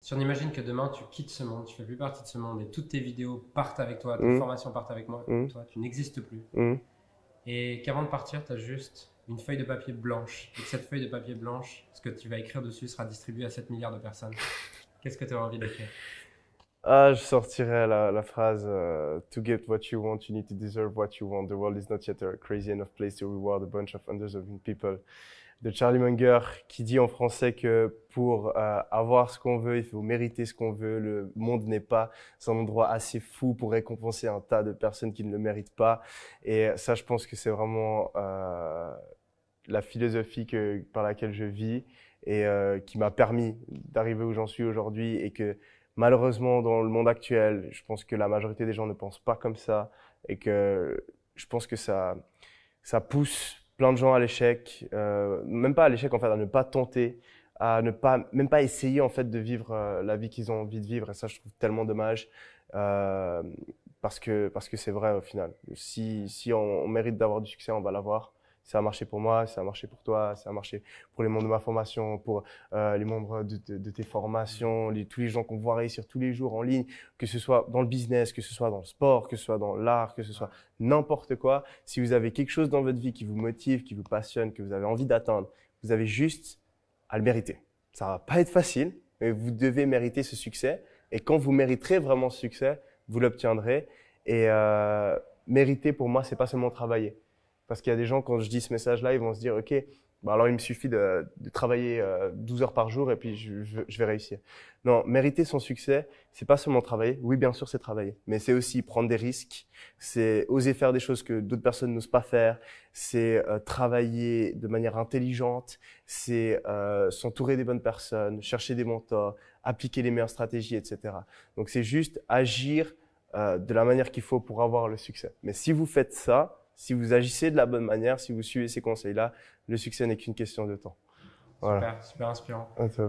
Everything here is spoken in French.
Si on imagine que demain tu quittes ce monde, tu fais plus partie de ce monde et toutes tes vidéos partent avec toi, tes Hum, formations partent avec moi, hum, toi, tu n'existes plus. hum. Et qu'avant de partir, tu as juste une feuille de papier blanche. Et que cette feuille de papier blanche, ce que tu vas écrire dessus sera distribué à 7 milliards de personnes. Qu'est-ce que tu auras envie d'écrire? Ah, je sortirais la phrase To get what you want, you need to deserve what you want. The world is not yet a crazy enough place to reward a bunch of undeserving people. De Charlie Munger, qui dit en français que pour avoir ce qu'on veut, il faut mériter ce qu'on veut. Le monde n'est pas un endroit assez fou pour récompenser un tas de personnes qui ne le méritent pas. Et ça, je pense que c'est vraiment la philosophie par laquelle je vis et qui m'a permis d'arriver où j'en suis aujourd'hui et que malheureusement dans le monde actuel, je pense que la majorité des gens ne pensent pas comme ça et que je pense que ça pousse plein de gens à l'échec, même pas à l'échec en fait, à ne pas tenter, à ne pas même pas essayer en fait de vivre la vie qu'ils ont envie de vivre et ça je trouve tellement dommage euh, parce que c'est vrai au final. Si on mérite d'avoir du succès, on va l'avoir. Ça a marché pour moi, ça a marché pour toi, ça a marché pour les membres de ma formation, pour les membres de tes formations, tous les gens qu'on voit réussir tous les jours en ligne, que ce soit dans le business, que ce soit dans le sport, que ce soit dans l'art, que ce soit n'importe quoi. Si vous avez quelque chose dans votre vie qui vous motive, qui vous passionne, que vous avez envie d'atteindre, vous avez juste à le mériter. Ça va pas être facile, mais vous devez mériter ce succès. Et quand vous mériterez vraiment ce succès, vous l'obtiendrez. Et mériter, pour moi, c'est pas seulement travailler. Parce qu'il y a des gens, quand je dis ce message-là, ils vont se dire, OK, bah alors il me suffit de travailler 12 heures par jour et puis je vais réussir. Non, mériter son succès, c'est pas seulement travailler. Oui, bien sûr, c'est travailler. Mais c'est aussi prendre des risques. C'est oser faire des choses que d'autres personnes n'osent pas faire. C'est travailler de manière intelligente. C'est s'entourer des bonnes personnes, chercher des mentors, appliquer les meilleures stratégies, etc. Donc c'est juste agir de la manière qu'il faut pour avoir le succès. Mais si vous faites ça, si vous agissez de la bonne manière, si vous suivez ces conseils-là, le succès n'est qu'une question de temps. Voilà. Super, super inspirant. À toi.